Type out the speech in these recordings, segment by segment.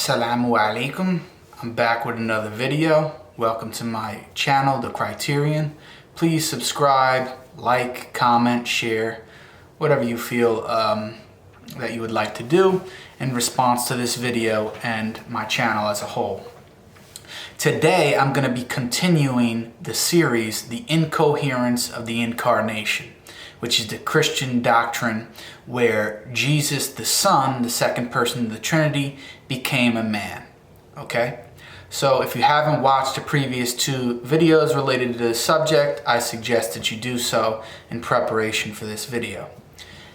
Assalamu alaikum. I'm back with another video. Welcome to my channel, The Criterion. Please subscribe, like, comment, share, whatever you feel that you would like to do in response to this video and my channel as a whole. Today I'm going to be continuing the series, The Incoherence of the Incarnation, which is the Christian doctrine where Jesus the Son, the second person of the Trinity, became a man. Okay? So if you haven't watched the previous two videos related to this subject, I suggest that you do so in preparation for this video.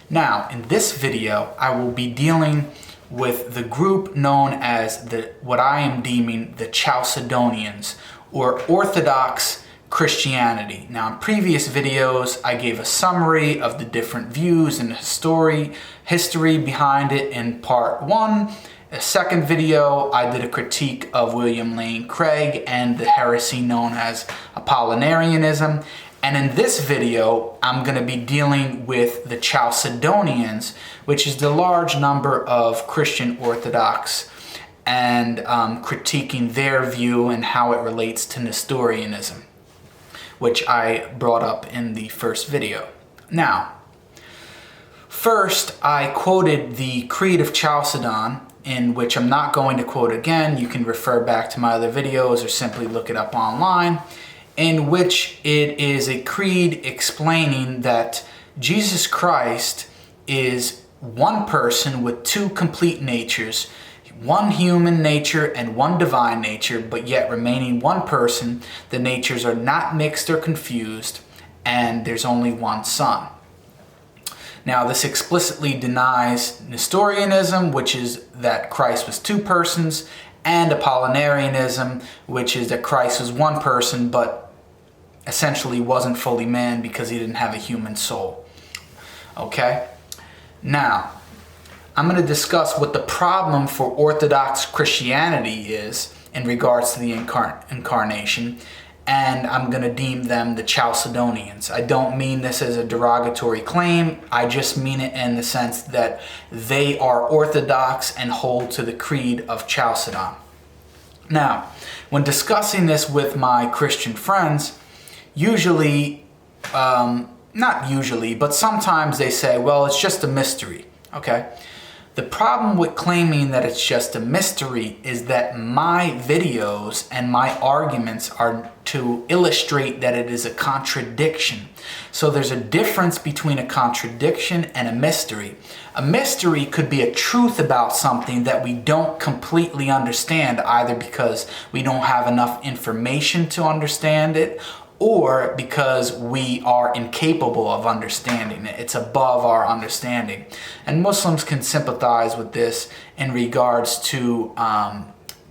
Now, in this video, I will be dealing with the group known as what I am deeming the Chalcedonians, or orthodox Christianity. Now, in previous videos, I gave a summary of the different views and history behind it in part 1. A second video, I did a critique of William Lane Craig and the heresy known as Apollinarianism. And in this video, I'm going to be dealing with the Chalcedonians, which is the large number of Christian Orthodox, and critiquing their view and how it relates to Nestorianism, which I brought up in the first video. Now, first I quoted the Creed of Chalcedon, in which I'm not going to quote again. You can refer back to my other videos or simply look it up online, in which it is a creed explaining that Jesus Christ is one person with two complete natures, one human nature and one divine nature, but yet remaining one person. The natures are not mixed or confused, and there's only one Son. Now, this explicitly denies Nestorianism, which is that Christ was two persons, and Apollinarianism, which is that Christ was one person, but essentially wasn't fully man because he didn't have a human soul. Okay? Now, I'm going to discuss what the problem for Orthodox Christianity is in regards to the Incarnation, and I'm going to deem them the Chalcedonians. I don't mean this as a derogatory claim. I just mean it in the sense that they are Orthodox and hold to the Creed of Chalcedon. Now, when discussing this with my Christian friends, usually, not usually, but sometimes they say, well, it's just a mystery, okay? The problem with claiming that it's just a mystery is that my videos and my arguments are to illustrate that it is a contradiction. So there's a difference between a contradiction and a mystery. A mystery could be a truth about something that we don't completely understand, either because we don't have enough information to understand it, or because we are incapable of understanding it. It's above our understanding. And Muslims can sympathize with this in regards to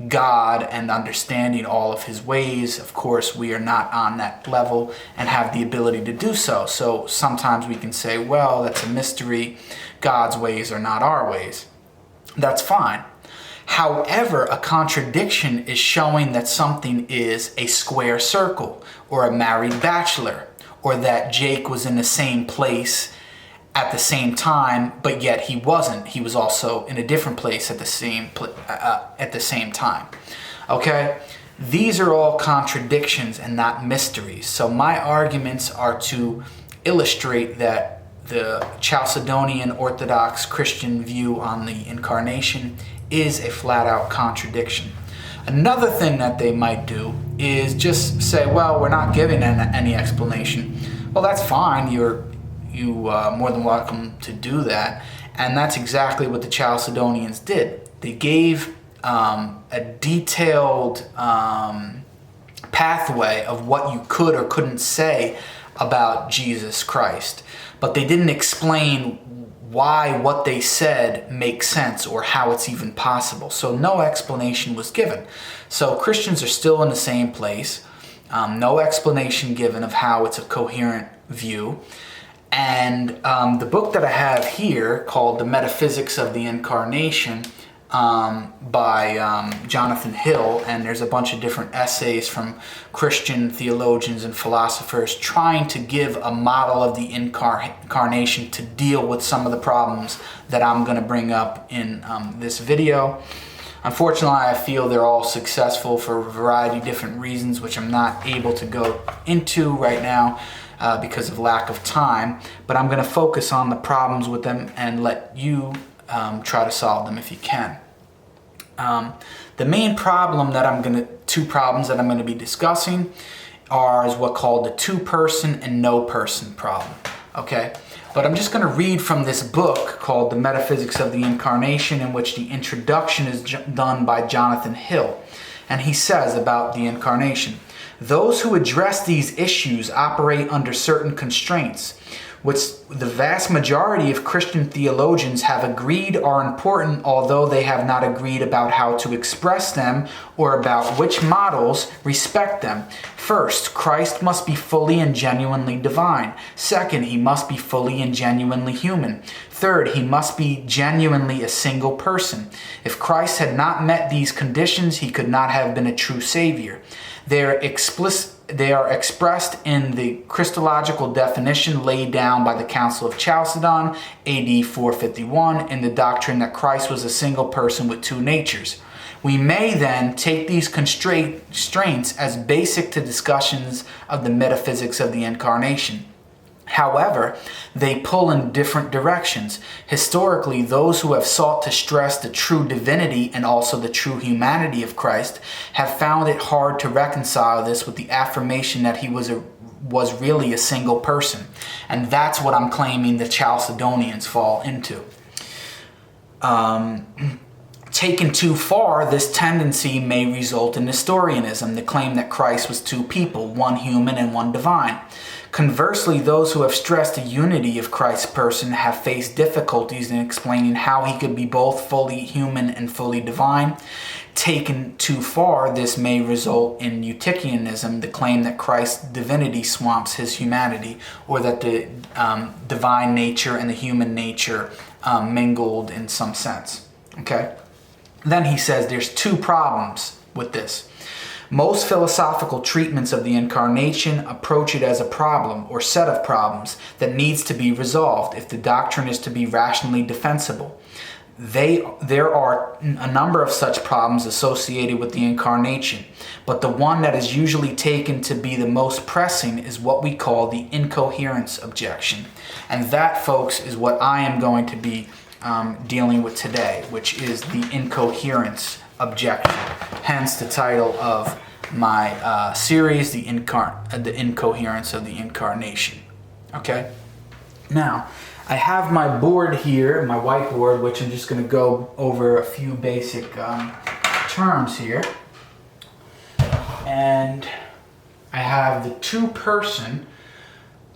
God and understanding all of his ways. Of course, we are not on that level and have the ability to do so. So sometimes we can say, well, that's a mystery. God's ways are not our ways. That's fine. However, a contradiction is showing that something is a square circle, or a married bachelor, or that Jake was in the same place at the same time, but yet he wasn't. He was also in a different place at the same time. Okay? These are all contradictions and not mysteries. So my arguments are to illustrate that the Chalcedonian Orthodox Christian view on the Incarnation is a flat-out contradiction. Another thing that they might do is just say, well, we're not giving any explanation. Well, that's fine. You're more than welcome to do that. And that's exactly what the Chalcedonians did. They gave a detailed pathway of what you could or couldn't say about Jesus Christ. But they didn't explain why what they said makes sense or how it's even possible. So no explanation was given. So Christians are still in the same place. No explanation given of how it's a coherent view. And the book that I have here, called The Metaphysics of the Incarnation, by Jonathan Hill, and there's a bunch of different essays from Christian theologians and philosophers trying to give a model of the Incarnation to deal with some of the problems that I'm going to bring up in this video. Unfortunately, I feel they're all successful for a variety of different reasons, which I'm not able to go into right now because of lack of time. But I'm going to focus on the problems with them and let you try to solve them if you can. The main problem that two problems that I'm going to be discussing is what called the two-person and no-person problem. Okay, but I'm just going to read from this book called The Metaphysics of the Incarnation, in which the introduction is done by Jonathan Hill. And he says about the Incarnation, those who address these issues operate under certain constraints, which the vast majority of Christian theologians have agreed are important, although they have not agreed about how to express them or about which models respect them. First, Christ must be fully and genuinely divine. Second, he must be fully and genuinely human. Third, he must be genuinely a single person. If Christ had not met these conditions, he could not have been a true Savior. They are expressed in the Christological definition laid down by the Council of Chalcedon, AD 451, in the doctrine that Christ was a single person with two natures. We may then take these constraints as basic to discussions of the metaphysics of the Incarnation. However, they pull in different directions. Historically, those who have sought to stress the true divinity and also the true humanity of Christ have found it hard to reconcile this with the affirmation that he was really a single person. And that's what I'm claiming the Chalcedonians fall into. Taken too far, this tendency may result in Nestorianism, the claim that Christ was two people, one human and one divine. Conversely, those who have stressed the unity of Christ's person have faced difficulties in explaining how he could be both fully human and fully divine. Taken too far, this may result in Eutychianism, the claim that Christ's divinity swamps his humanity, or that the divine nature and the human nature mingled in some sense. Okay? Then he says there's two problems with this. Most philosophical treatments of the Incarnation approach it as a problem or set of problems that needs to be resolved if the doctrine is to be rationally defensible. There are a number of such problems associated with the Incarnation, but the one that is usually taken to be the most pressing is what we call the incoherence objection. And that, folks, is what I am going to be dealing with today, which is the incoherence objection. Hence the title of my series, the Incoherence of the Incarnation. Okay? Now, I have my board here, my whiteboard, which I'm just going to go over a few basic terms here. And I have the two-person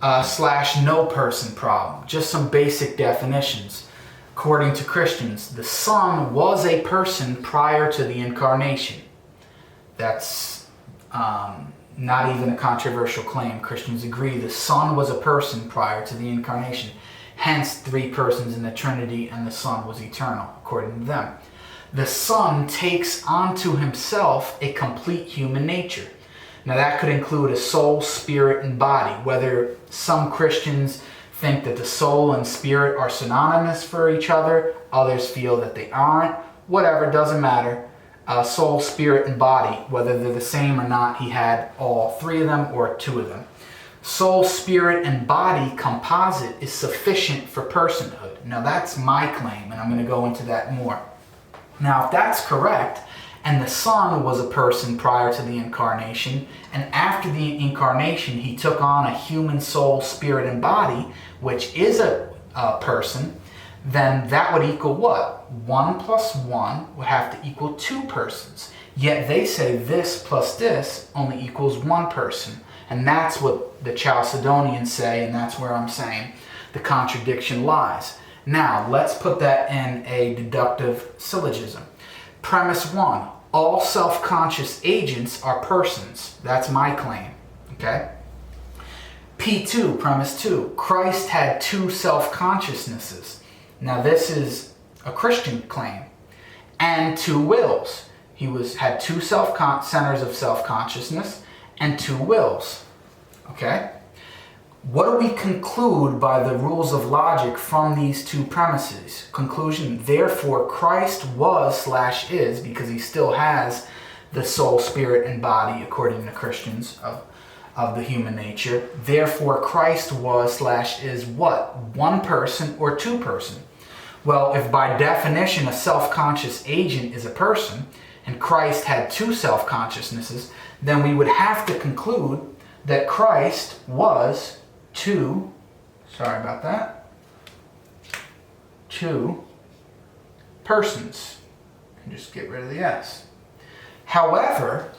/ no-person problem. Just some basic definitions. According to Christians, the Son was a person prior to the Incarnation. That's not even a controversial claim. Christians agree the Son was a person prior to the Incarnation. Hence, three persons in the Trinity, and the Son was eternal, according to them. The Son takes onto himself a complete human nature. Now that could include a soul, spirit, and body. Whether some Christians think that the soul and spirit are synonymous for each other, others feel that they aren't. Whatever, doesn't matter. Soul, spirit, and body, whether they're the same or not, he had all three of them or two of them. Soul, spirit, and body composite is sufficient for personhood. Now that's my claim, and I'm going to go into that more. Now if that's correct, and the Son was a person prior to the Incarnation, and after the Incarnation he took on a human soul, spirit, and body, which is a person, then that would equal what? 1 plus 1 would have to equal 2 persons. Yet they say this plus this only equals 1 person. And that's what the Chalcedonians say, and that's where I'm saying the contradiction lies. Now, let's put that in a deductive syllogism. Premise 1, all self-conscious agents are persons. That's my claim, okay? P2, premise 2, Christ had 2 self-consciousnesses. Now, this is a Christian claim. And 2 wills. He had 2 centers of self-consciousness and 2 wills. Okay? what do we conclude by the rules of logic from these two premises? Conclusion, therefore Christ was/is, because he still has the soul, spirit, and body, according to Christians, of the human nature. Therefore Christ was/is what? One person or two person? Well, if by definition a self-conscious agent is a person, and Christ had two self-consciousnesses, then we would have to conclude that Christ was two persons. And just get rid of the S. However,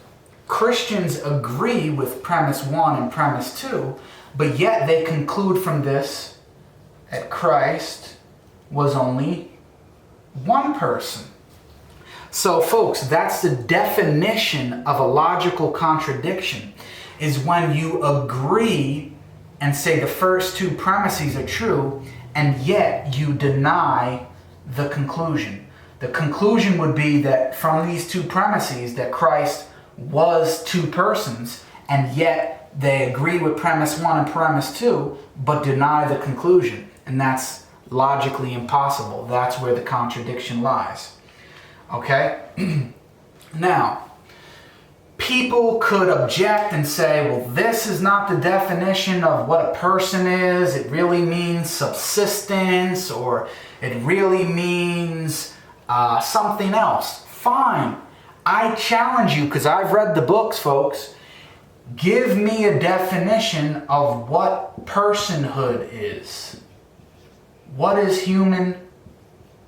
Christians agree with premise 1 and premise 2, but yet they conclude from this that Christ was only one person. So folks, that's the definition of a logical contradiction, is when you agree and say the first two premises are true, and yet you deny the conclusion. The conclusion would be that from these two premises that Christ was two persons, and yet they agree with premise 1 and premise 2, but deny the conclusion. And that's logically impossible. That's where the contradiction lies. Okay? Now, people could object and say, well, this is not the definition of what a person is. It really means subsistence, or it really means something else. Fine. I challenge you, because I've read the books, folks. Give me a definition of what personhood is. What is human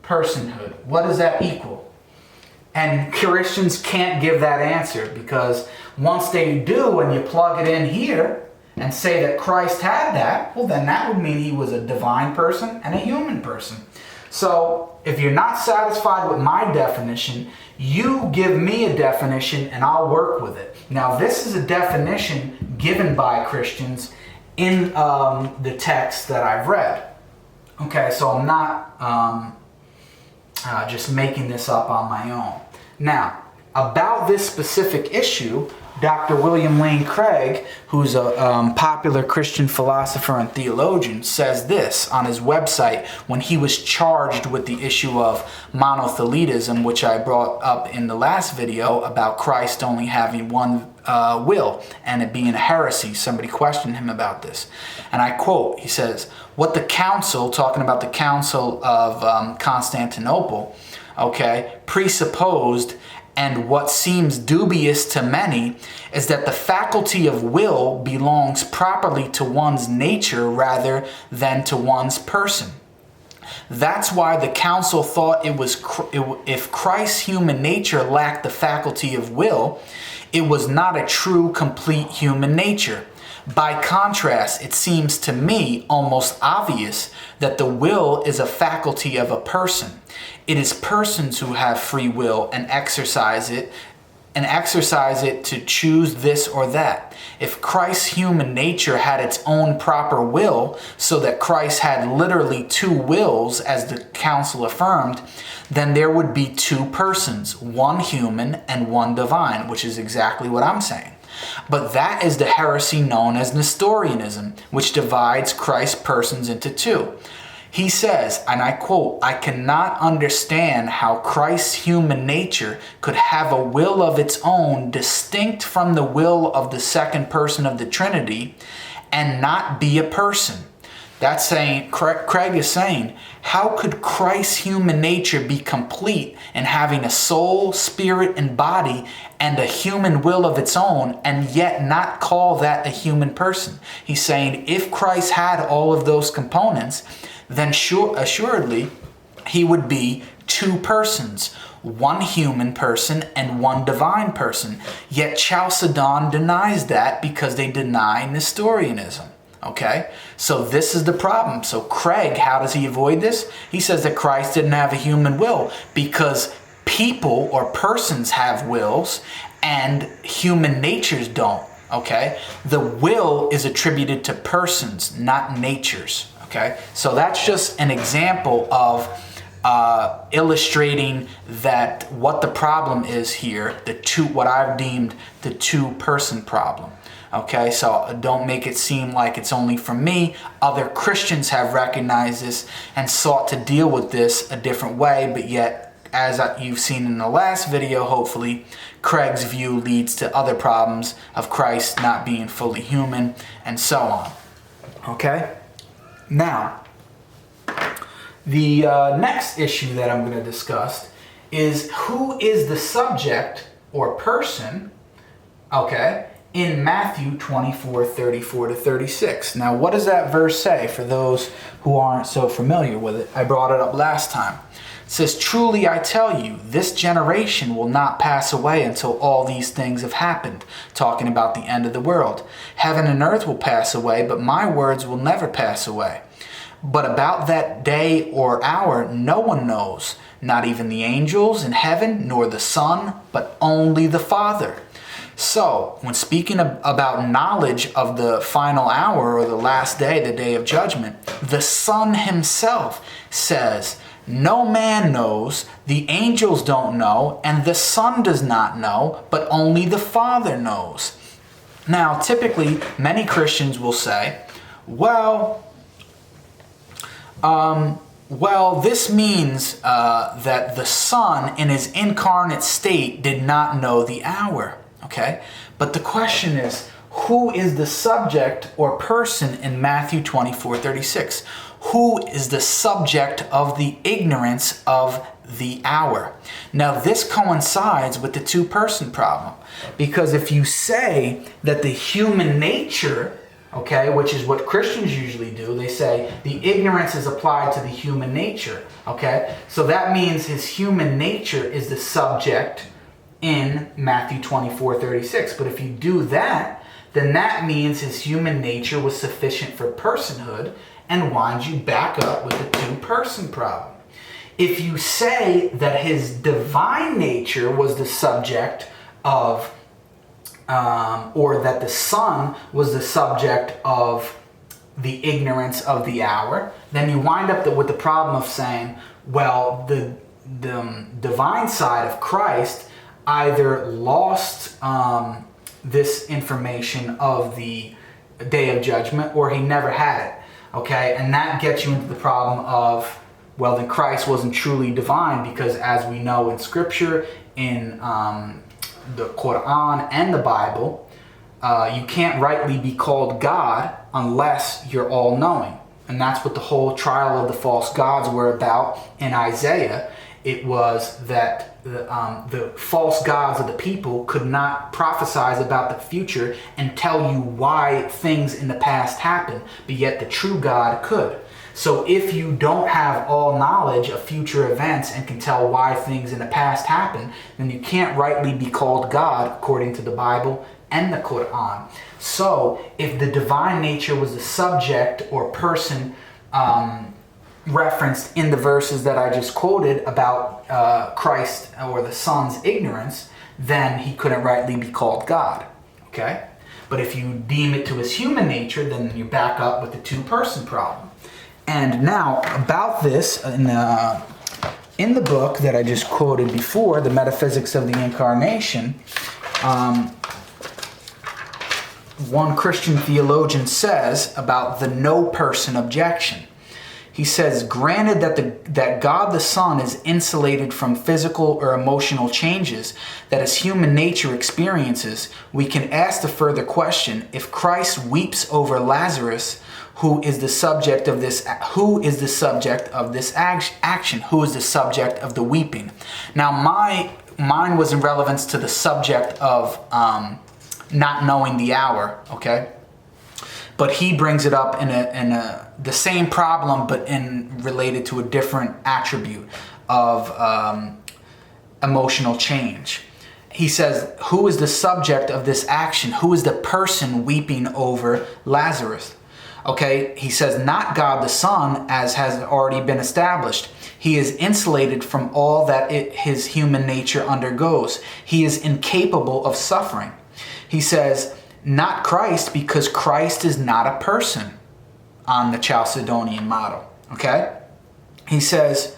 personhood? What does that equal? And Christians can't give that answer, because once they do and you plug it in here and say that Christ had that, well, then that would mean he was a divine person and a human person. So if you're not satisfied with my definition, you give me a definition and I'll work with it. Now, this is a definition given by Christians in the text that I've read. Okay, so I'm not just making this up on my own. Now, about this specific issue, Dr. William Lane Craig, who's a popular Christian philosopher and theologian, says this on his website when he was charged with the issue of monothelitism, which I brought up in the last video about Christ only having one will and it being a heresy. Somebody questioned him about this. And I quote, he says, what the council, talking about the Council of Constantinople, presupposed, and what seems dubious to many, is that the faculty of will belongs properly to one's nature rather than to one's person. That's why the council thought if Christ's human nature lacked the faculty of will, it was not a true, complete human nature. By contrast, it seems to me almost obvious that the will is a faculty of a person. It is persons who have free will and exercise it to choose this or that. If Christ's human nature had its own proper will, so that Christ had literally two wills, as the council affirmed, then there would be two persons, one human and one divine, which is exactly what I'm saying. But that is the heresy known as Nestorianism, which divides Christ's persons into two. He says, and I quote, I cannot understand how Christ's human nature could have a will of its own distinct from the will of the second person of the Trinity and not be a person. That's saying, Craig is saying, how could Christ's human nature be complete in having a soul, spirit, and body and a human will of its own and yet not call that a human person? He's saying if Christ had all of those components, then assuredly he would be two persons, one human person and one divine person. Yet Chalcedon denies that because they deny Nestorianism. Okay, so this is the problem. So Craig, how does he avoid this? He says that Christ didn't have a human will because people or persons have wills and human natures don't. Okay, the will is attributed to persons, not natures. Okay, so that's just an example of illustrating that what the problem is here, what I've deemed the two-person problem. Okay, so don't make it seem like it's only for me. Other Christians have recognized this and sought to deal with this a different way, but yet, as you've seen in the last video, hopefully, Craig's view leads to other problems of Christ not being fully human and so on. Okay? Now, the next issue that I'm going to discuss is who is the subject or person, okay, in Matthew 24:34-36. Now, what does that verse say for those who aren't so familiar with it? I brought it up last time. It says, "Truly I tell you, this generation will not pass away until all these things have happened," talking about the end of the world. "Heaven and earth will pass away, but my words will never pass away. But about that day or hour no one knows, not even the angels in heaven, nor the Son, but only the Father." So, when speaking about knowledge of the final hour or the last day, the day of judgment, the Son himself says, "No man knows, the angels don't know, and the Son does not know, but only the Father knows." Now, typically, many Christians will say, well, this means that the Son in his incarnate state did not know the hour. Okay? But the question is, who is the subject or person in Matthew 24:36? Who is the subject of the ignorance of the hour? Now, this coincides with the two-person problem. Because if you say that the human nature, okay, which is what Christians usually do, they say the ignorance is applied to the human nature, okay? So that means his human nature is the subject in Matthew 24:36. But if you do that, then that means his human nature was sufficient for personhood and winds you back up with the two-person problem. If you say that his divine nature was the subject of, or that the Son was the subject of the ignorance of the hour, then you wind up with the problem of saying, well, the divine side of Christ either lost this information of the day of judgment or he never had it, okay? And that gets you into the problem of, well, then Christ wasn't truly divine, because as we know in Scripture, in the Quran and the Bible, you can't rightly be called God unless you're all-knowing. And that's what the whole trial of the false gods were about in Isaiah. It was that the false gods of the people could not prophesy about the future and tell you why things in the past happened, but yet the true God could. So if you don't have all knowledge of future events and can tell why things in the past happened, then you can't rightly be called God according to the Bible and the Quran. So if the divine nature was the subject or person referenced in the verses that I just quoted about Christ or the Son's ignorance, then he couldn't rightly be called God. Okay? But if you deem it to his human nature, then you back up with the two-person problem. And now, about this, in the book that I just quoted before, The Metaphysics of the Incarnation, one Christian theologian says about the no-person objection. He says, granted that God the Son is insulated from physical or emotional changes that his human nature experiences, we can ask the further question, if Christ weeps over Lazarus, who is the subject of this action? Who is the subject of the weeping? Now, mine was in relevance to the subject of not knowing the hour, okay? But he brings it up in the same problem, but related to a different attribute of emotional change. He says, who is the subject of this action? Who is the person weeping over Lazarus? Okay, he says, not God the Son, as has already been established. He is insulated from all that his human nature undergoes. He is incapable of suffering. He says, not Christ, because Christ is not a person on the Chalcedonian model. Okay? He says,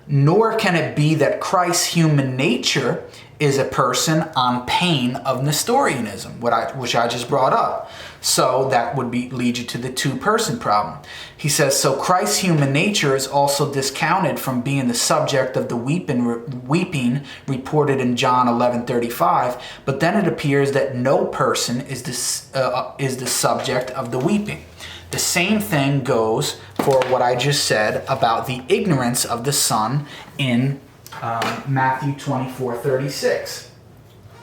nor can it be that Christ's human nature is a person on pain of Nestorianism, which I just brought up. So that would lead you to the two-person problem. He says, so Christ's human nature is also discounted from being the subject of the weeping reported in John 11:35, but then it appears that no person is the subject of the weeping. The same thing goes for what I just said about the ignorance of the Son in Matthew 24:36.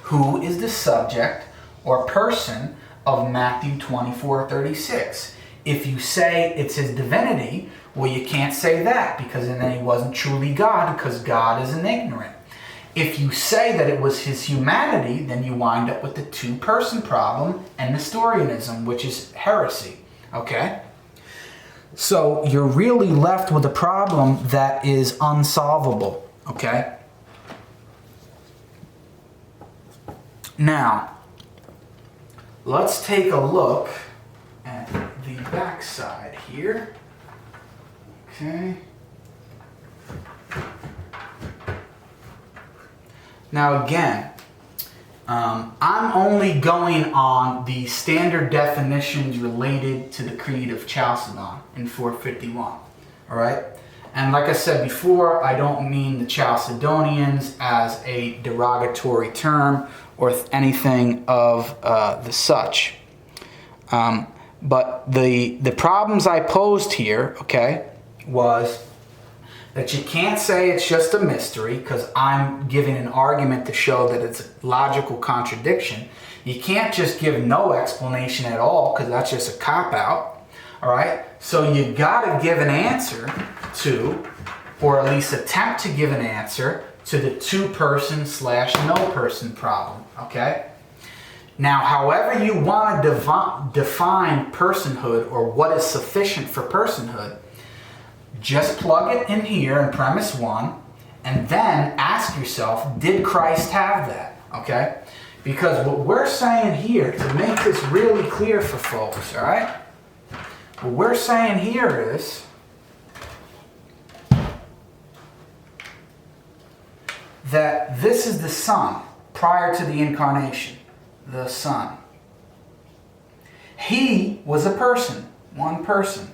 Who is the subject or person of Matthew 24:36? If you say it's his divinity, well, you can't say that, because then he wasn't truly God, because God is an ignorant. If you say that it was his humanity, then you wind up with the two-person problem and Nestorianism, which is heresy. Okay? So you're really left with a problem that is unsolvable. Okay? Now, let's take a look at the back side here. Okay. Now again, I'm only going on the standard definitions related to the Creed of Chalcedon in 451. All right? And like I said before, I don't mean the Chalcedonians as a derogatory term or anything of the such. But the problems I posed here, okay, was that you can't say it's just a mystery, because I'm giving an argument to show that it's a logical contradiction. You can't just give no explanation at all, because that's just a cop-out. All right? So you got to give an answer to, or at least attempt to give an answer to, the two-person / no-person problem. Okay? Now, however you want to define personhood, or what is sufficient for personhood, just plug it in here in premise 1, and then ask yourself, did Christ have that? Okay? Because what we're saying here, to make this really clear for folks, all right? What we're saying here is that this is the Son prior to the Incarnation. The Son. He was a person, one person.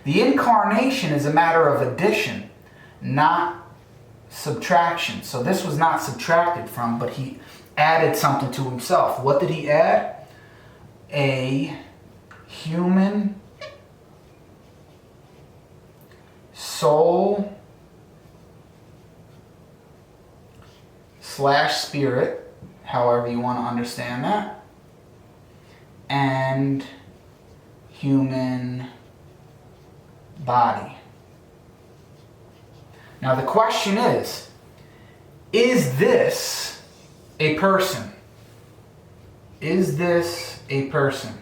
The Incarnation is a matter of addition, not subtraction. So this was not subtracted from, but he added something to himself. What did he add? A human soul / spirit, however you want to understand that, and human body. Now the question is this a person? Is this a person?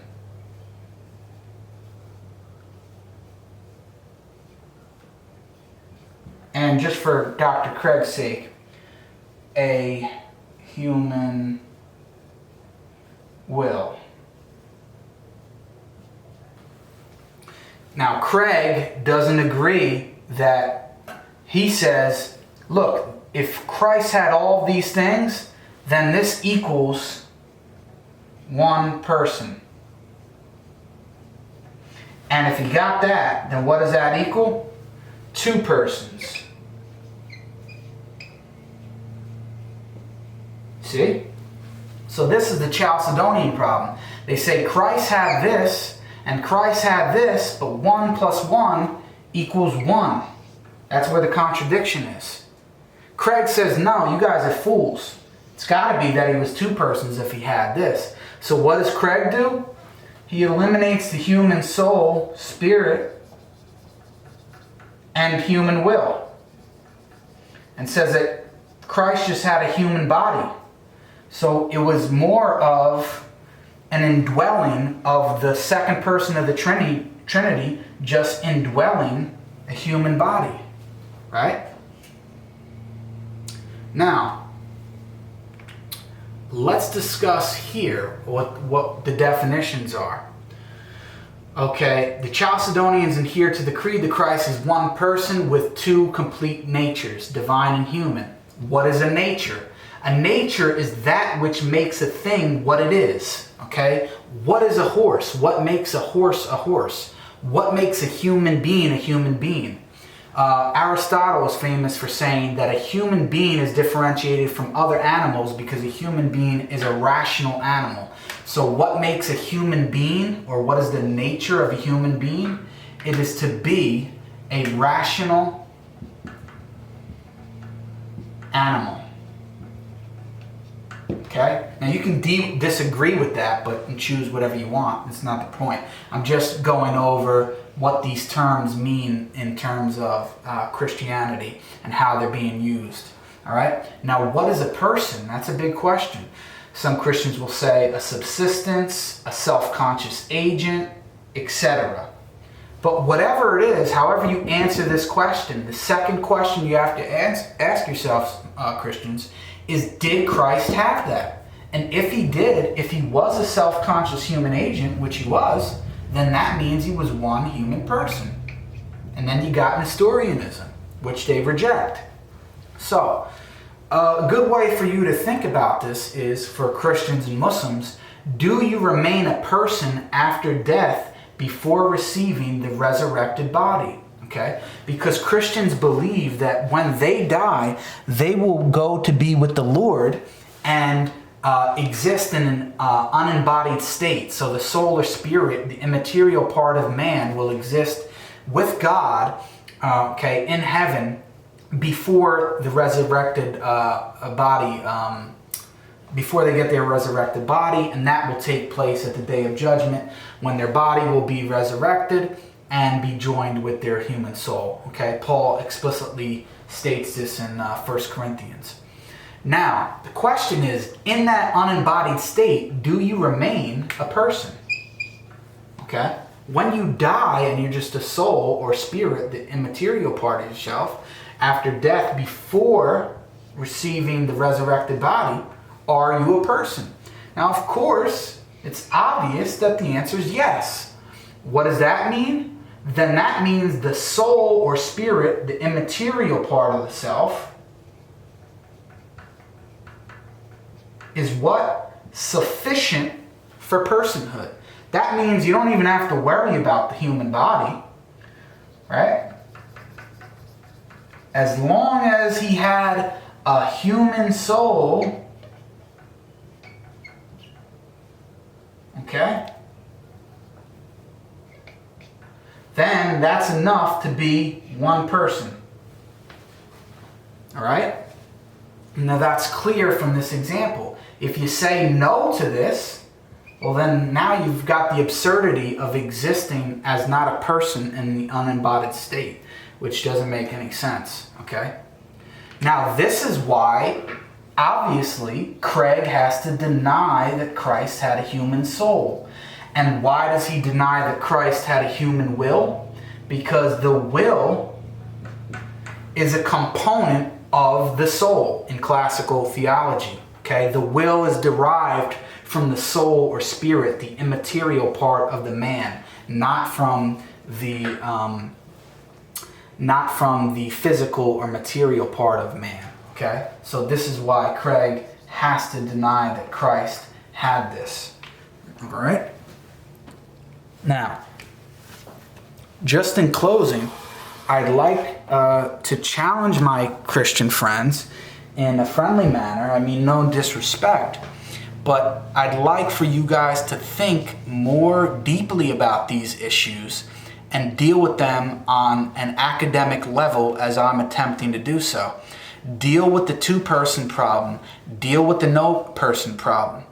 And just for Dr. Craig's sake, a human will. Now, Craig doesn't agree that, he says, look, if Christ had all these things, then this equals one person. And if he got that, then what does that equal? Two persons. See? So this is the Chalcedonian problem. They say Christ had this, and Christ had this, but 1 + 1 equals 1. That's where the contradiction is. Craig says, no, you guys are fools. It's got to be that he was two persons if he had this. So what does Craig do? He eliminates the human soul, spirit, and human will, and says that Christ just had a human body. So it was more of an indwelling of the second person of the Trinity, just indwelling a human body. Right? Now, let's discuss here what the definitions are. Okay, the Chalcedonians adhere to the creed that Christ is one person with two complete natures, divine and human. What is a nature? A nature is that which makes a thing what it is. Okay? What is a horse? What makes a horse a horse? What makes a human being a human being? Aristotle is famous for saying that a human being is differentiated from other animals because a human being is a rational animal. So what makes a human being, or what is the nature of a human being? It is to be a rational animal. Okay? Now you can disagree with that, but choose whatever you want. It's not the point. I'm just going over what these terms mean in terms of Christianity and how they're being used. All right? Now, what is a person? That's a big question. Some Christians will say a subsistence, a self-conscious agent, etc. But whatever it is, however you answer this question, the second question you have to ask yourselves, Christians, is did Christ have that? And if he did, if he was a self-conscious human agent, which he was, then that means he was one human person. And then you got Nestorianism, which they reject. So, a good way for you to think about this is, for Christians and Muslims, do you remain a person after death before receiving the resurrected body? Okay? Because Christians believe that when they die, they will go to be with the Lord and exist in an unembodied state. So the soul or spirit, the immaterial part of man, will exist with God, in heaven, before the resurrected body, before they get their resurrected body, and that will take place at the day of judgment when their body will be resurrected and be joined with their human soul. Okay, Paul explicitly states this in 1 Corinthians. Now, the question is, in that unembodied state, do you remain a person? Okay? When you die and you're just a soul or spirit, the immaterial part of yourself, after death, before receiving the resurrected body, are you a person? Now, of course, it's obvious that the answer is yes. What does that mean? Then that means the soul or spirit, the immaterial part of the self, is what? Sufficient for personhood. That means you don't even have to worry about the human body, right? As long as he had a human soul, okay, then that's enough to be one person. All right? Now that's clear from this example. If you say no to this, well then now you've got the absurdity of existing as not a person in the unembodied state, which doesn't make any sense, okay? Now this is why, obviously, Craig has to deny that Christ had a human soul. And why does he deny that Christ had a human will? Because the will is a component of the soul in classical theology. Okay, the will is derived from the soul or spirit, the immaterial part of the man, not from the physical or material part of man. Okay, so this is why Craig has to deny that Christ had this. All right. Now, just in closing, I'd like to challenge my Christian friends in a friendly manner. I mean, no disrespect, but I'd like for you guys to think more deeply about these issues and deal with them on an academic level as I'm attempting to do so. Deal with the two-person problem. Deal with the no-person problem.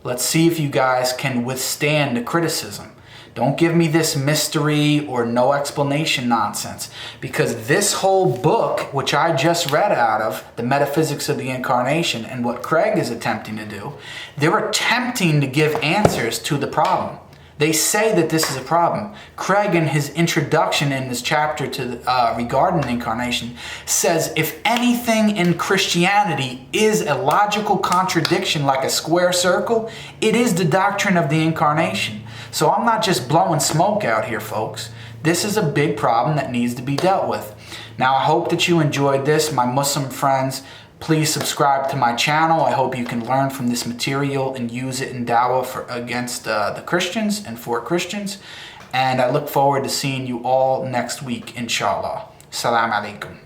Let's see if you guys can withstand the criticism. Don't give me this mystery or no explanation nonsense, because this whole book, which I just read out of, The Metaphysics of the Incarnation, and what Craig is attempting to do, they're attempting to give answers to the problem. They say that this is a problem. Craig, in his introduction in this chapter to regarding the Incarnation, says if anything in Christianity is a logical contradiction like a square circle, it is the doctrine of the Incarnation. So I'm not just blowing smoke out here, folks. This is a big problem that needs to be dealt with. Now, I hope that you enjoyed this, my Muslim friends. Please subscribe to my channel. I hope you can learn from this material and use it in dawah against the Christians and for Christians. And I look forward to seeing you all next week, inshallah. Salam alaikum.